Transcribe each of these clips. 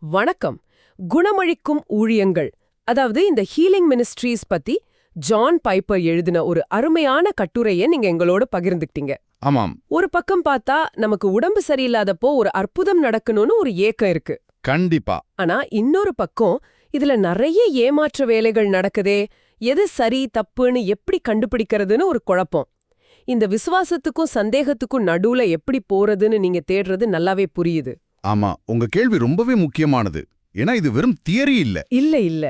வணக்கம். குணமளிக்கும் ஊழியங்கள், அதாவது இந்த ஹீலிங் மினிஸ்ட்ரீஸ் பத்தி ஜான் பைப்பர் எழுதின ஒரு அருமையான கட்டுரையை நீங்க எங்களோட பகிர்ந்துக்கிட்டீங்க. ஆமாம், ஒரு பக்கம் பார்த்தா நமக்கு உடம்பு சரியில்லாதப்போ ஒரு அற்புதம் நடக்கணும்னு ஒரு ஏக்கம் இருக்கு. கண்டிப்பா. ஆனா இன்னொரு பக்கம் இதுல நிறைய ஏமாற்ற வேலைகள் நடக்குதே, எது சரி தப்புன்னு எப்படி கண்டுபிடிக்கிறதுன்னு ஒரு குழப்பம். இந்த விசுவாசத்துக்கும் சந்தேகத்துக்கும் நடுவுல எப்படி போறதுன்னு நீங்க தேடுறது நல்லாவே புரியுது. ஆமா, உங்க கேள்வி ரொம்பவே முக்கியமானது. ஏன்னா இது வெறும் தியரி இல்ல. இல்ல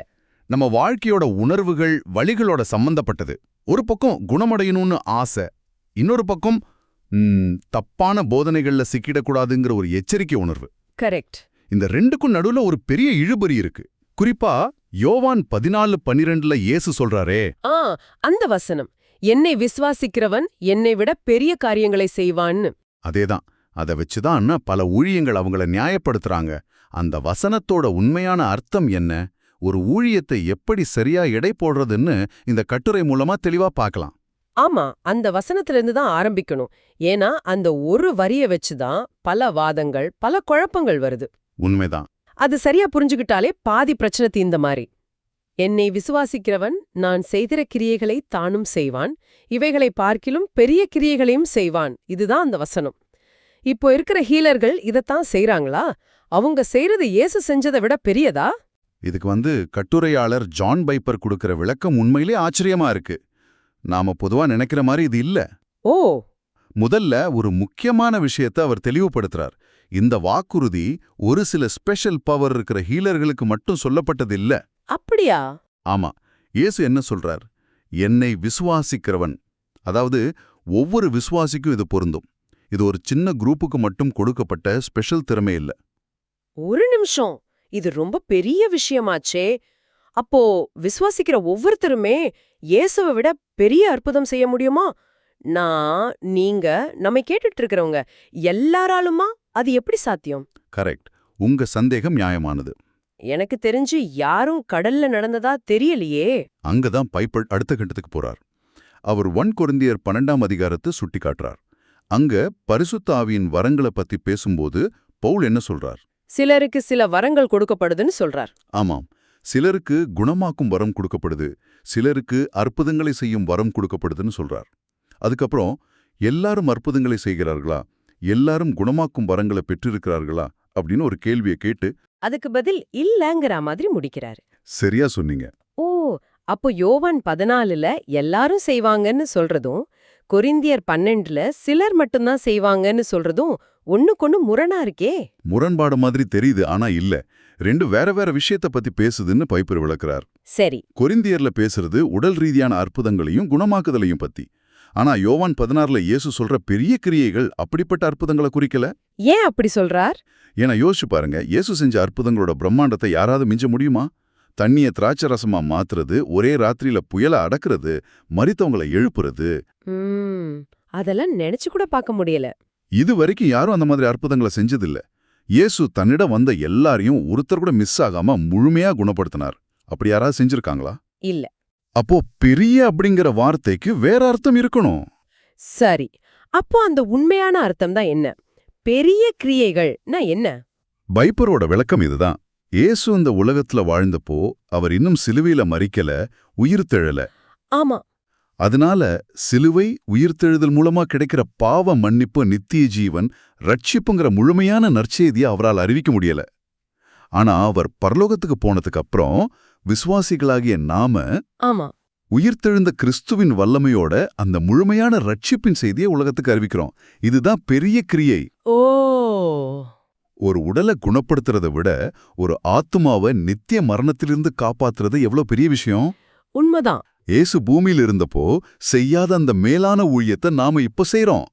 நம்ம வாழ்க்கையோட உணர்வுகள், வழிகளோட சம்பந்தப்பட்டது. ஒரு பக்கம் குணமடையணும்னு ஆசை, இன்னொரு பக்கம் தப்பான போதனைகள்ல சிக்கிடக்கூடாதுங்கிற ஒரு எச்சரிக்கை உணர்வு. கரெக்ட். இந்த ரெண்டுக்கும் நடுவுல ஒரு பெரிய இழுபறி இருக்கு. குறிப்பா யோவான் 14:12 இயேசு சொல்றாரே, அந்த வசனம், என்னை விசுவாசிக்கிறவன் என்னை விட பெரிய காரியங்களை செய்வான்னு. அதேதான். அதை வச்சுதான் பல ஊழியங்கள் அவங்கள நியாயப்படுத்துறாங்க. அந்த வசனத்தோட உண்மையான அர்த்தம் என்ன, ஒரு ஊழியத்தை எப்படி சரியா எடை போடுறதுன்னு இந்த கட்டுரை மூலமா தெளிவா பார்க்கலாம். ஆமா, அந்த வசனத்திலிருந்து தான் ஆரம்பிக்கணும். ஏன்னா அந்த ஒரு வரிய வச்சுதான் பல வாதங்கள், பல குழப்பங்கள் வருது. உண்மைதான். அது சரியா புரிஞ்சுக்கிட்டாலே பாதி பிரச்சனை தீர்ந்த மாதிரி. என்னை விசுவாசிக்கிறவன் நான் செய்திற கிரியைகளை தானும் செய்வான், இவைகளை பார்க்கிலும் பெரிய கிரியைகளையும் செய்வான். இதுதான் அந்த வசனம். இப்போ இருக்கிற ஹீலர்கள் இதத்தான் செய்றாங்களா? அவங்க செய்யறது இயேசு செஞ்சதை விட பெரியதா? இதுக்கு கட்டுரையாளர் ஜான் பைப்பர் கொடுக்கிற விளக்கம் உண்மையிலே ஆச்சரியமா இருக்கு. நாம பொதுவா நினைக்கிற மாதிரி இது இல்ல. ஓ, முதல்ல ஒரு முக்கியமான விஷயத்தை அவர் தெளிவுபடுத்துறார். இந்த வாக்குறுதி ஒரு சில ஸ்பெஷல் பவர் இருக்கிற ஹீலர்களுக்கு மட்டும் சொல்லப்பட்டது இல்ல. அப்படியா? ஆமா, இயேசு என்ன சொல்றார்? என்னை விசுவாசிக்கிறவன், அதாவது ஒவ்வொரு விசுவாசிக்கும் இது பொருந்தும். இது ஒரு சின்ன குரூப்புக்கு மட்டும் கொடுக்கப்பட்ட ஸ்பெஷல் திறமை இல்ல. ஒரு நிமிஷம், இது ரொம்ப பெரிய விஷயமாச்சே. அப்போ விசுவாசிக்கிற ஒவ்வொருத்தருமே இயேசுவை விட பெரிய அற்புதம் செய்ய முடியுமா? நீங்க நம்ம கேட்டுட்டு இருக்கிறவங்க எல்லாராலுமா அது எப்படி சாத்தியம்? கரெக்ட். உங்க சந்தேகம் நியாயமானது. எனக்கு தெரிஞ்சு யாரும் கடல்ல நடந்ததா தெரியலையே. அங்கதான் பைப்பர் அடுத்த கட்டத்துக்கு போறார். அவர் 1 கொரிந்தியர் 12 சுட்டி காட்டுறார். அங்க பரிசுத்த ஆவியின் வரங்களை பத்தி பேசும்போது பவுல் என்ன சொல்றார்? சிலருக்கு சில வரங்கள் கொடுக்கப்படுதுன்னு சொல்றார். ஆமாம், சிலருக்கு குணமாக்கும் வரம் கொடுக்கப்படுது, சிலருக்கு அற்புதங்களை செய்யும் வரம் கொடுக்கப்படுதுன்னு சொல்றார். அதுக்கப்புறம் எல்லாரும் அற்புதங்களை செய்கிறார்களா, எல்லாரும் குணமாக்கும் வரங்களை பெற்றிருக்கிறார்களா அப்படின்னு ஒரு கேள்வியை கேட்டு அதுக்கு பதில் இல்லங்கிற மாதிரி முடிக்கிறாரு. சரியா சொன்னீங்க. ஓ, அப்போ யோவான் 14ல எல்லாரும் செய்வாங்கன்னு சொல்றதும், கொரிந்தியர் 12ல சிலர் மட்டும்தான் செய்வாங்கன்னு சொல்றதும் ஒண்ணுக்கொண்ணு முரணா இருக்கே. முரண்பாடு மாதிரி தெரியுது, ஆனா இல்ல. ரெண்டு வேற வேற விஷயத்த பத்தி பேசுதுன்னு பைப்பர் விளக்குறார். சரி, கொரிந்தியர்ல பேசுறது உடல் ரீதியான அற்புதங்களையும் குணமாக்குதலையும் பத்தி. ஆனா யோவான் 16ல இயேசு சொல்ற பெரிய கிரியைகள் அப்படிப்பட்ட அற்புதங்களை குறிக்கல. ஏன் அப்படி சொல்றார்? ஏன்னா யோசிச்சு பாருங்க, இயேசு செஞ்ச அற்புதங்களோட பிரம்மாண்டத்தை யாராவது மிஞ்ச முடியுமா? தண்ணிய திராட்சை ரசமா மாத்துறது, ஒரே ராத்திரியில புயலை அடக்குறது, மரித்தவங்களை எழுப்புறது, அதெல்லாம் நினைச்சு கூட பார்க்க முடியல. இது வரைக்கும் யாரும் அந்த மாதிரி அற்புதங்களை செஞ்சதில்ல. இயேசு தன்னிடம் வந்த எல்லாரையும் ஒருத்தர் கூட மிஸ் ஆகாம முழுமையா குணப்படுத்தினார். அப்படி யாராவது செஞ்சிருக்காங்களா? இல்ல. அப்போ பெரிய அப்படிங்கிற வார்த்தைக்கு வேற அர்த்தம் இருக்கணும். சரி, அப்போ அந்த உண்மையான அர்த்தம் தான் என்ன? பெரிய கிரியைகள்னா என்ன? பைப்பரோட விளக்கம் இதுதான். இயேசு இந்த உலகத்துல வாழ்ந்தப்போ அவர் இன்னும் சிலுவையில மரிக்கல, உயிர்த்தெழல. ஆமா. அதனால சிலுவை, உயிர்த்தெழுதல் மூலமா கிடைக்கிற பாவ மன்னிப்பு, நித்திய ஜீவன், ரட்சிப்புங்கிற முழுமையான நற்செய்தியை அவரால் அறிவிக்க முடியல. ஆனா அவர் பரலோகத்துக்கு போனதுக்கு அப்புறம் விசுவாசிகளாகிய நாம உயிர்த்தெழுந்த கிறிஸ்துவின் வல்லமையோட அந்த முழுமையான ரட்சிப்பின் செய்தியை உலகத்துக்கு அறிவிக்கிறோம். இதுதான் பெரிய கிரியை. ஓ, ஒரு உடலை குணப்படுத்துறதை விட ஒரு ஆத்துமாவை நித்திய மரணத்திலிருந்து காப்பாத்துறது எவ்வளவு பெரிய விஷயம். உண்மைதான். ஏசு பூமியில் இருந்தப்போ செய்யாத அந்த மேலான ஊழியத்தை நாம இப்ப செய்றோம்.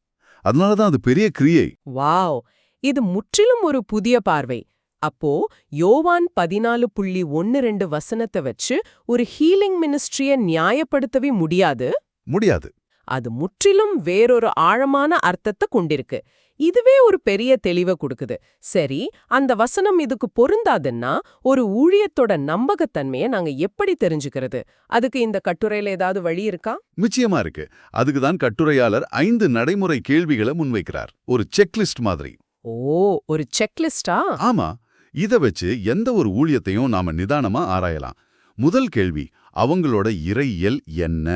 அதனாலதான் அது பெரிய கிரியை. வாவ், இது முற்றிலும் ஒரு புதிய பார்வை. அப்போ யோவான் 14.12 வசனத்தை வச்சு ஒரு ஹீலிங் மினிஸ்ட்ரிய நியாயப்படுத்தவே முடியாது. அது முற்றிலும் வேறொரு ஆழமான அர்த்தத்தை கொண்டிருக்கு. இதுவே ஒரு பெரிய தெளிவை கொடுக்குது. சரி, அந்த வசனம் இதுக்கு பொருந்தாதுன்னா ஒரு ஊழியத்தோட நம்பகத்தன்மையை நாங்க எப்படி தெரிஞ்சுக்கிறது? அதுக்கு இந்த கட்டுரையில ஏதாவது வழி இருக்கா? நிச்சயமா இருக்கு. அதுக்குதான் கட்டுரையாளர் 5 நடைமுறை கேள்விகளை முன்வைக்கிறார். ஒரு செக்லிஸ்ட் மாதிரி. ஓ, ஒரு செக்லிஸ்டா? ஆமா, இத வச்சு எந்த ஒரு ஊழியத்தையும் நாம நிதானமா ஆராயலாம். முதல் கேள்வி, அவங்களோட இறையியல் என்ன?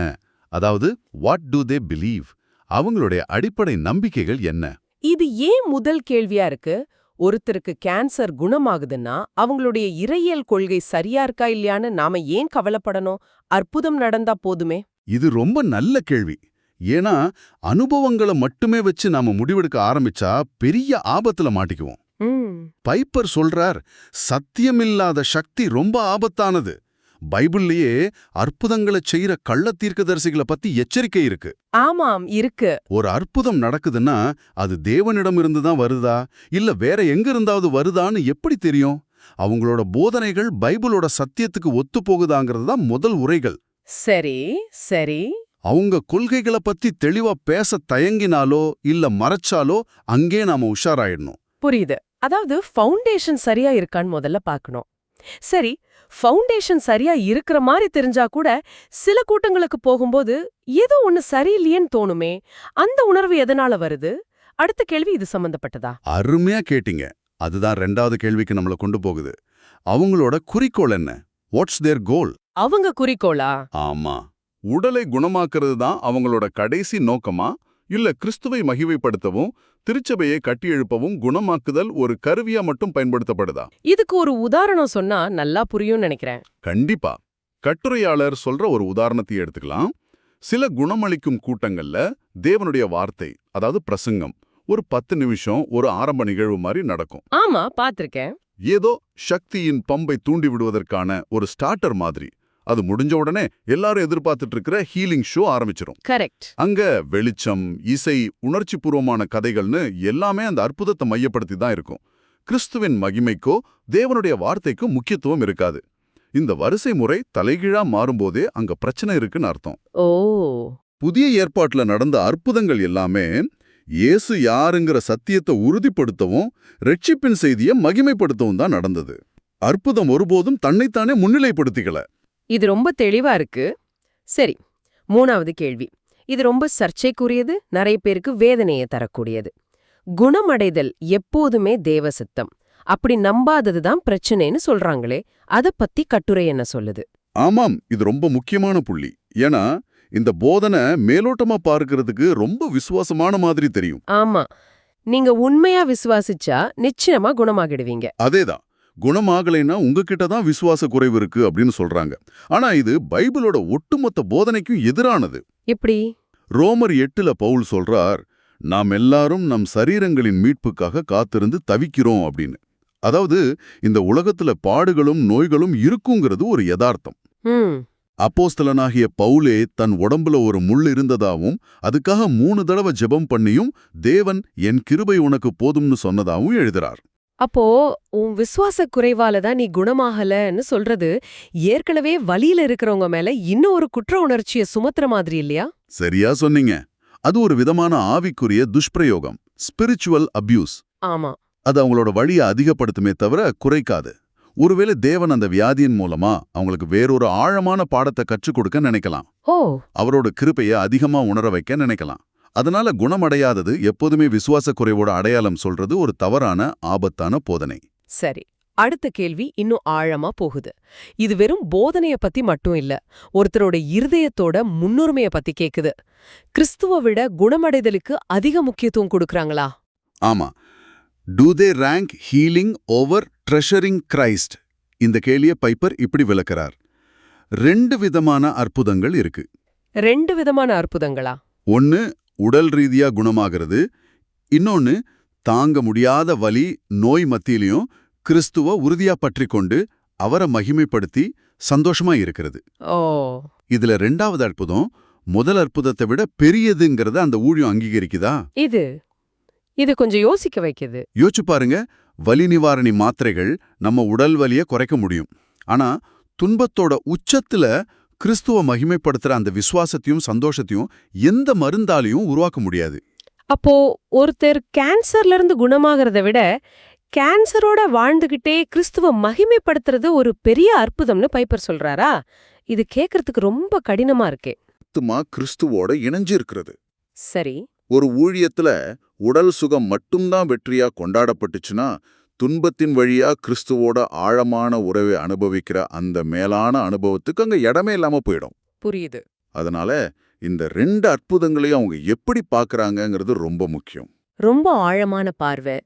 அதாவது வாட் டு தே பிலீவ்? அவங்களுடைய அடிப்படை நம்பிக்கைகள் என்ன? இது ஏன் முதல் கேள்வியா இருக்கு? ஒருத்தருக்கு கேன்சர் குணமாகுதுன்னா அவங்களுடைய இறையியல் கொள்கை சரியா இருக்கா இல்லையான்னு நாம ஏன் கவலைப்படணும்? அற்புதம் நடந்தா போதுமே. இது ரொம்ப நல்ல கேள்வி. ஏன்னா அனுபவங்களை மட்டுமே வச்சு நாம முடிவெடுக்க ஆரம்பிச்சா பெரிய ஆபத்துல மாட்டிக்குவோம். பைப்பர் சொல்றார், சத்தியமில்லாத சக்தி ரொம்ப ஆபத்தானது. பைபிள்லயே அற்புதங்களை செய்யற கள்ள தீர்க்கதரிசிகளை பத்தி எச்சரிக்கை இருக்கு. ஆமாம், இருக்கு. ஒரு அற்புதம் நடக்குதுன்னா அது தேவனிடம் இருந்து தான் வருதா இல்ல வேற எங்க இருந்தாவது வருதான்னு எப்படி தெரியும்? அவங்களோட போதனைகள் பைபிளோட சத்தியத்துக்கு ஒத்து போகுதாங்கிறது தான் முதல் உரைகள். சரி சரி. அவங்க கொள்கைகளை பத்தி தெளிவா பேச தயங்கினாலோ இல்ல மறைச்சாலோ அங்கே நாம உஷாராயிடணும். புரியுது. அதாவது ஃபவுண்டேஷன் சரியா இருக்கான்னு முதல்ல பார்க்கணும். சரி, ஃபவுண்டேஷன் சரியா இருக்கிற மாதிரி தெரிஞ்சா கூட சில கூட்டங்களுக்கு போகும்போது ஏதோ ஒன்னு சரியில்லையேன்னு தோணுமே. அந்த உணர்வு எதனால வருது? அடுத்த கேள்வி இது சம்பந்தப்பட்டதா? அருமையா கேட்டீங்க. அதுதான் 2வது கேள்விக்கு நம்மள கொண்டு போகுது. அவங்களோட குறிக்கோள் என்ன? வாட்ஸ் தேர் கோல்? அவங்க குறிக்கோளா? ஆமா, உடலை குணமாக்குறது தான் அவங்களோட கடைசி நோக்கமா? இல்ல கிறிஸ்துவை மகிமைப்படுத்தவும் திருச்சபையை கட்டியெழுப்பவும் குணமாக்குதல் ஒரு கருவியா மட்டும் பயன்படுத்தப்படுதா? இதுக்கு ஒரு உதாரணம் சொன்னா நல்லா புரியும்னு நினைக்கிறேன். கண்டிப்பா. கட்டுரையாளர் சொல்ற ஒரு உதாரணத்தை எடுத்துக்கலாம். சில குணமளிக்கும் கூட்டங்கள்ல தேவனுடைய வார்த்தை, அதாவது பிரசங்கம், ஒரு 10 நிமிஷம் ஒரு ஆரம்ப நிகழ்வு மாதிரி நடக்கும். ஆமா, பாத்திருக்கேன். ஏதோ சக்தியின் பம்பை தூண்டி விடுவதற்கான ஒரு ஸ்டார்டர் மாதிரி. அது முடிஞ்ச உடனே எல்லாரும் எதிர்பார்த்துட்டு இருக்கிற ஹீலிங் ஷோ ஆரம்பிச்சிரும். கரெக்ட். அங்க வெளிச்சம், இசை, உணர்ச்சிபூர்வமான கதைகள்னு எல்லாமே அந்த அற்புதத்தை மையப்படுத்தி தான் இருக்கும். கிறிஸ்துவின் மகிமைக்கோ தேவனுடைய வார்த்தைக்கோ முக்கியத்துவம் இருக்காது. இந்த வரிசை முறை தலைகீழா மாறும்போதே அங்க பிரச்சனை இருக்குன்னு அர்த்தம். ஓ. புதிய ஏற்பாட்டுல நடந்த அற்புதங்கள் எல்லாமே இயேசு யாருங்கிற சத்தியத்தை உறுதிப்படுத்தவும் ரட்சிப்பின் செய்தியை மகிமைப்படுத்தவும் தான் நடந்தது. அற்புதம் ஒருபோதும் தன்னைத்தானே முன்னிலைப்படுத்திக்கல. இது ரொம்ப தெளிவா இருக்கு. சரி, 3வது கேள்வி. இது ரொம்ப சர்ச்சைக்குரியது, நிறைய பேருக்கு வேதனையை தரக்கூடியது. குணமடைதல் எப்போதுமே தேவ சித்தம், அப்படி நம்பாததுதான் பிரச்சனைன்னு சொல்றாங்களே, அத பத்தி கட்டுரை என்ன சொல்லுது? ஆமாம், இது ரொம்ப முக்கியமான புள்ளி. ஏன்னா இந்த போதனை மேலோட்டமா பார்க்கிறதுக்கு ரொம்ப விசுவாசமான மாதிரி தெரியும். ஆமா, நீங்க உண்மையா விசுவாசிச்சா நிச்சயமா குணமாகிடுவீங்க. அதேதான், குணமாகலைன்னா உங்ககிட்ட தான் விசுவாச குறைவு இருக்கு அப்படின்னு சொல்றாங்க. ஆனா இது பைபிளோட ஒட்டுமொத்த போதனைக்கும் எதிரானது. எப்படி? ரோமர் 8ல பவுல் சொல்றார், நாம் எல்லாரும் நம் சரீரங்களின் மீட்புக்காக காத்திருந்து தவிக்கிறோம் அப்படின்னு. அதாவது இந்த உலகத்துல பாடுகளும் நோய்களும் இருக்குங்கிறது ஒரு யதார்த்தம். அப்போஸ்தலனாகிய பவுலே தன் உடம்புல ஒரு முள் இருந்ததாவும் அதுக்காக 3 தடவை ஜெபம் பண்ணியும் தேவன் என் கிருபை உனக்கு போதும்னு சொன்னதாவும் எழுதுறார். அப்போ உன் விசுவாச குறைவால தான் நீ குணமாகலன்னு சொல்றது ஏற்கனவே வலியில இருக்கிறவங்க மேல இன்னும் ஒரு குற்ற உணர்ச்சியை சுமத்துற மாதிரி இல்லையா? சரியா சொன்னீங்க. அது ஒரு விதமான ஆவிக்குரிய துஷ்பிரயோகம், ஸ்பிரிச்சுவல் அபியூஸ். ஆமா. அது அவங்களோட வலியை அதிகப்படுத்துமே தவிர குறைக்காது. ஒருவேளை தேவன் அந்த வியாதியின் மூலமா அவங்களுக்கு வேறொரு ஆழமான பாடத்தை கற்றுக் கொடுக்க நினைக்கலாம். ஓ. அவரோட கிருபையை அதிகமா உணர வைக்க நினைக்கலாம். அதனால குணமடையாதது எப்போதுமே விசுவாச குறைவோட அடையாளம் சொல்றது ஒரு தவறான, ஆபத்தான போதனை. சரி, அடுத்த கேள்வி இன்னும் ஆழமா போகுது. இது வெறும் போதனைய பத்தி மட்டும் இல்ல, ஒருத்தரோட இருதயத்தோட முன்னுரிமைய பத்தி கேக்குது. கிறிஸ்துவ விட குணமடைதலுக்கு அதிக முக்கியத்துவம் கொடுக்கறாங்களா? ஆமா. Do they rank healing over treasuring Christ? இந்த கேள்வியை பைப்பர் இப்படி விளக்குறார். 2 விதமான அற்புதங்கள் இருக்கு. 2 விதமான அற்புதங்களா? ஒன்னு உடல் ரீதியா குணமாகிறது, இன்னொன்னு தாங்க முடியாத வலி, நோய் மத்தியிலையும் கிறிஸ்துவ உறுதியா பற்றிக் கொண்டு அவரை மகிமைப்படுத்தி சந்தோஷமா இருக்கிறது. ஓ. இதுல 2வது அற்புதம் முதல் அற்புதத்தை விட பெரியதுங்கிறத அந்த ஊழியம் அங்கீகரிக்குதா? இது கொஞ்சம் யோசிக்க வைக்குது. யோசிச்சு பாருங்க. வலி நிவாரணி மாத்திரைகள் நம்ம உடல் வலியை குறைக்க முடியும். ஆனா துன்பத்தோட உச்சத்துல கிறிஸ்துவ மகிமைப்படுத்துற அந்த விசுவாசத்தையும் சந்தோஷத்தையும் எந்த மருந்தாலையும் உருவாக்க முடியாது. அப்போ ஒருத்தர் கேன்சர்ல இருந்து குணமாகறத விட கேன்சரோட வாழ்ந்துகிட்டே கிறிஸ்துவ மகிமைப்படுத்துறது ஒரு பெரிய அற்புதம்னு பைப்பர் சொல்றாரா? இது கேக்குறதுக்கு ரொம்ப கடினமா இருக்கே. கிறிஸ்துவோட இணைஞ்சு இருக்கிறது. சரி. ஒரு ஊழியத்துல உடல் சுகம் மட்டும்தான் வெற்றியா கொண்டாடப்பட்டுச்சுன்னா துன்பத்தின் வழியா கிறிஸ்துவோட ஆழமான உறவை அனுபவிக்கிற அந்த மேலான அனுபவத்துக்கு அங்க இடமே இல்லாம போயிடும். புரியுது. அதனால இந்த 2 அற்புதங்களையும் அவங்க எப்படி பார்க்கறாங்கங்கிறது ரொம்ப முக்கியம். ரொம்ப ஆழமான பார்வை.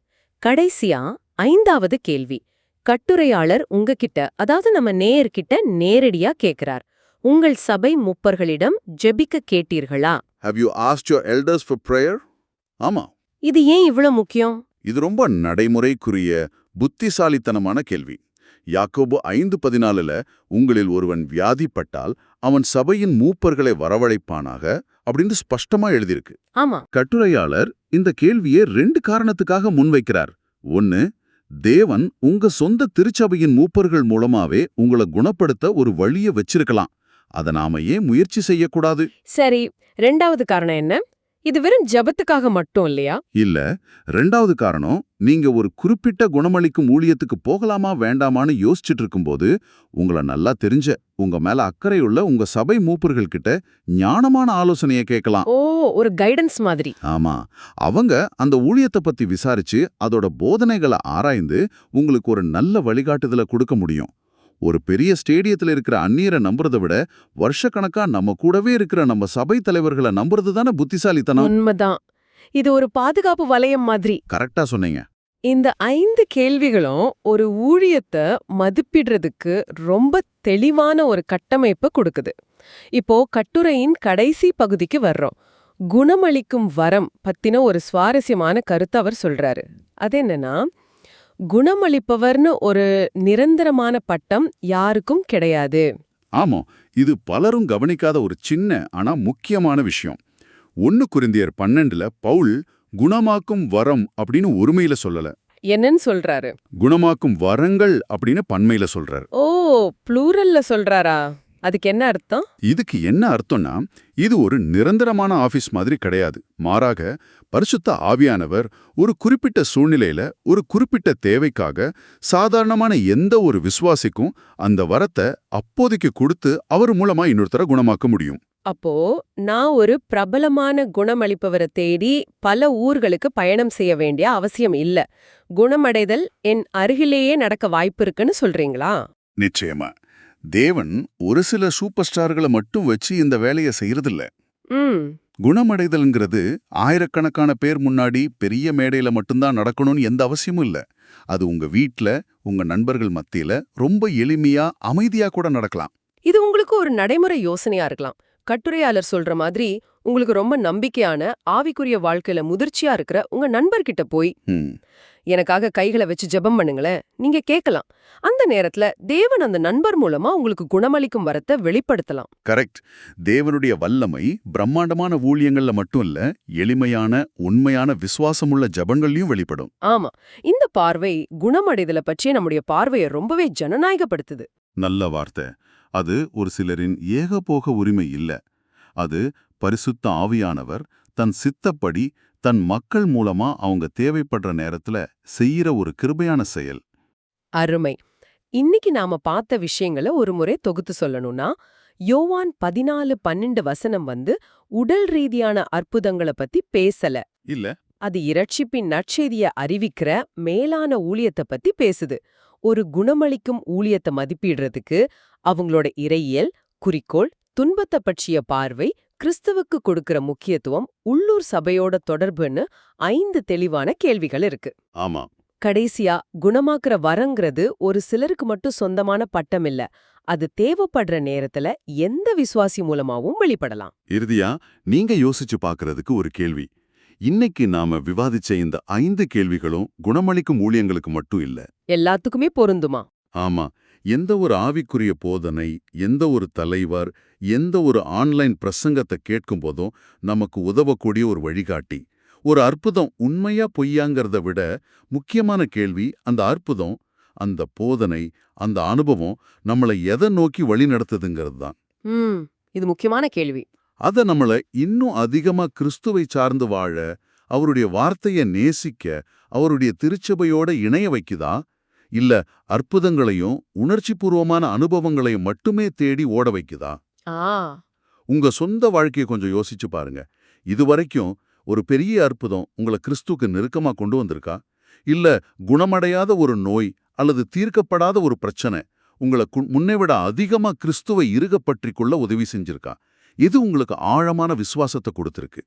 கடைசியா 5வது கேள்வி. கட்டுரையாளர் உங்ககிட்ட, அதாவது நம்ம நேயர்கிட்ட நேரடியா கேக்குறார். உங்கள் சபை மூப்பர்களிடம் ஜெபிக்க கேட்டீர்களா? Have you asked your elders for prayer? ஆமா, இது ஏன் இவ்ளோ முக்கியம்? இது ரொம்ப நடைமுறைக்குரிய புத்திசாலித்தனமான கேள்வி. யாக்கோபு 5:14ல உங்களில் ஒருவன் வியாதிப்பட்டால் அவன் சபையின் மூப்பர்களை வரவழைப்பானாக அப்படின்னு ஸ்பஷ்டமா எழுதியிருக்கு. ஆமா. கட்டுரையாளர் இந்த கேள்வியை 2 காரணத்துக்காக முன்வைக்கிறார். 1, தேவன் உங்க சொந்த திருச்சபையின் மூப்பர்கள் மூலமாவே உங்களை குணப்படுத்த ஒரு வழிய வச்சிருக்கலாம். அத நாம ஏன் முயற்சி செய்யக்கூடாது? சரி, 2வது காரணம் என்ன? இது வெறும் ஜெபத்துக்காக மட்டும் இல்லையா? இல்ல, 2வது காரணம், நீங்க ஒரு குறிப்பிட்ட குணமளிக்கும் ஊழியத்துக்கு போகலாமா வேண்டாமான்னு யோசிச்சுட்டு இருக்கும்போது உங்கள நல்லா தெரிஞ்ச, உங்க மேல அக்கறையுள்ள உங்க சபை மூப்பர்கள் கிட்ட ஞானமான ஆலோசனையை கேட்கலாம். ஓ, ஒரு கைடன்ஸ் மாதிரி. ஆமா, அவங்க அந்த ஊழியத்தை பத்தி விசாரிச்சு அதோட போதனைகளை ஆராய்ந்து உங்களுக்கு ஒரு நல்ல வழிகாட்டுதலை கொடுக்க முடியும். ஒரு பெரிய ஸ்டேடியத்துல இருக்கிற அந்நியரை நம்புறதை விட வருஷக்கணக்கா நம்ம கூடவே இருக்கிற நம்ம சபை தலைவர்களை நம்புறது தானே புத்திசாலித்தனம். உண்மைதான். இது ஒரு பாதுகாப்பு வளையம் மாதிரி. கரெக்டா சொன்னீங்க. இந்த 5 கேள்விகளும் ஒரு ஊழியத்தை மதிப்பிடுறதுக்கு ரொம்ப தெளிவான ஒரு கட்டமைப்பு கொடுக்குது. இப்போ கட்டுரையின் கடைசி பகுதிக்கு வர்றோம். குணமளிக்கும் வரம் பத்தின ஒரு சுவாரஸ்யமான கருத்து அவர் சொல்றாரு. அது என்னன்னா, குணமளிப்பவர்னு ஒரு நிரந்தரமான பட்டம் யாருக்கும் கிடையாது. ஆமா, இது பலரும் கவனிக்காத ஒரு சின்ன ஆனா முக்கியமான விஷயம். 1 கொரிந்தியர் 12ல பவுல் குணமாக்கும் வரம் அப்படின்னு ஒருமையில சொல்லல. என்னன்னு சொல்றாரு? குணமாக்கும் வரங்கள் அப்படின்னு பன்மையில சொல்றாரு. ஓ, ப்ளூரல்ல சொல்றாரா? அதுக்கு என்ன அர்த்தம்? இதுக்கு என்ன அர்த்தம்னா, இது ஒரு நிரந்தரமான ஆபீஸ் மாதிரி கிடையாது. மாறாக பரிசுத்த ஆவியானவர் ஒரு குறிப்பிட்ட சூழ்நிலையில ஒரு குறிப்பிட்ட தேவைக்காக சாதாரணமான எந்த ஒரு விசுவாசிக்கும் அந்த வரத்தை அப்போதைக்கு கொடுத்து அவர் மூலமா இன்னொருத்தரை குணமாக்க முடியும். அப்போ நான் ஒரு பிரபலமான குணமளிப்பவரை தேடி பல ஊர்களுக்கு பயணம் செய்ய வேண்டிய அவசியம் இல்ல. குணமடைதல் என் அருகிலேயே நடக்க வாய்ப்பு இருக்குன்னு சொல்றீங்களா? நிச்சயமா. தேவன் ஒரு சில சூப்பர் ஸ்டார்களை மட்டும் வச்சு இந்த வேலையை செய்யறதில்ல. குணமடைதல்ங்கிறது ஆயிரக்கணக்கான பேர் முன்னாடி பெரிய மேடையில மட்டும்தான் நடக்கணும்னு எந்த அவசியமும் இல்ல. அது உங்க வீட்ல, உங்க நண்பர்கள் மத்தியில ரொம்ப எளிமையா அமைதியா கூட நடக்கலாம். இது உங்களுக்கு ஒரு நடைமுறை யோசனையா இருக்கலாம். கட்டுரையாளர் சொல்ற மாதிரி உங்களுக்கு ரொம்ப நம்பிக்கையான ஆவிக்குரிய வாழ்க்கையில முதிர்ச்சியா இருக்கிற உங்க நண்பர்கிட்ட போய் எனக்காக கைகளை வச்சு ஜெபம் பண்ணுங்களேன் நீங்க கேட்கலாம். அந்த நேரத்துல தேவன் அந்த நண்பர் மூலமா உங்களுக்கு குணமளிக்கும் வரத்தை வெளிப்படுத்தலாம். கரெக்ட். தேவனுடைய வல்லமை பிரம்மாண்டமான ஊழியங்கள்ல மட்டும் இல்ல, எளிமையான உண்மையான விசுவாசமுள்ள ஜெபங்கள்லயும் வெளிப்படும். ஆமா, இந்த பார்வை குணமடைதலை பற்றிய நம்முடைய பார்வையை ரொம்பவே ஜனநாயகப்படுத்துது. நல்ல வார்த்தை. அது ஒரு சிலரின் ஏகபோக உரிமை இல்ல. அது பரிசுத்த ஆவியானவர் தன் சித்தப்படி தன் மக்கள் மூலமா அவங்க தேவைப்படுற நேரத்துல செய்யற ஒரு கிருபையான செயல். அருமை. இன்னைக்கு நாம பார்த்த விஷயங்களை ஒரு முறை தொகுத்து சொல்லணும்னா, யோவான் 14:12 உடல் ரீதியான அற்புதங்களை பத்தி பேசல. இல்ல, அது இரட்சிப்பின் நற்செய்தியை அறிவிக்கிற மேலான ஊழியத்தை பத்தி பேசுது. ஒரு குணமளிக்கும் ஊழியத்தை மதிப்பிடுறதுக்கு அவங்களோட இறையியல், குறிக்கோள், துன்பத்தை பற்றிய பார்வை, கிறிஸ்துவுக்கு கொடுக்கிற முக்கியத்துவம், உள்ளூர் சபையோட தொடர்புன்னு 5 தெளிவான கேள்விகள் இருக்கு. ஆமா. கடைசியா, குணமாக்குற வரங்கிறது ஒரு சிலருக்கு மட்டும் சொந்தமான பட்டம் இல்ல. அது தேவைப்படுற நேரத்துல எந்த விசுவாசி மூலமாவும் வெளிப்படலாம். இறுதியா நீங்க யோசிச்சு பார்க்கறதுக்கு ஒரு கேள்வி. இன்னைக்கு நாம விவாதிச்ச இந்த 5 கேள்விகளும் குணமளிக்கும் ஊழியங்களுக்கு மட்டும் இல்ல, எல்லாத்துக்குமே பொருந்துமா? ஆமா. எந்த ஒரு ஆவிக்குரிய போதனை, எந்த ஒரு தலைவர், எந்த ஒரு ஆன்லைன் பிரசங்கத்தை கேட்கும் போதும் நமக்கு உதவக்கூடிய ஒரு வழிகாட்டி. ஒரு அற்புதம் உண்மையா பொய்யாங்கிறத விட முக்கியமான கேள்வி, அந்த அற்புதம், அந்த போதனை, அந்த அனுபவம் நம்மளை எதை நோக்கி வழி நடத்துதுங்கிறது தான். இது முக்கியமான கேள்வி. அத நம்மளை இன்னும் அதிகமா கிறிஸ்துவை சார்ந்து வாழ, அவருடைய வார்த்தையை நேசிக்க, அவருடைய திருச்சபையோட இணைய வைக்குதா, இல்ல அற்புதங்களையும் உணர்ச்சிபூர்வமான அனுபவங்களையும் மட்டுமே தேடி ஓட வைக்குதா? உங்க சொந்த வாழ்க்கையை கொஞ்சம் யோசிச்சு பாருங்க. இதுவரைக்கும் ஒரு பெரிய அற்புதம் உங்களை கிறிஸ்துக்கு நெருக்கமா கொண்டு வந்திருக்கா? இல்ல குணமடையாத ஒரு நோய் அல்லது தீர்க்கப்படாத ஒரு பிரச்சனை உங்களை முன்னை விட அதிகமா கிறிஸ்துவை இறுகப் பற்றிக் கொள்ள உதவி செஞ்சிருக்கா? எது உங்களுக்கு ஆழமான விசுவாசத்தை கொடுத்திருக்கு?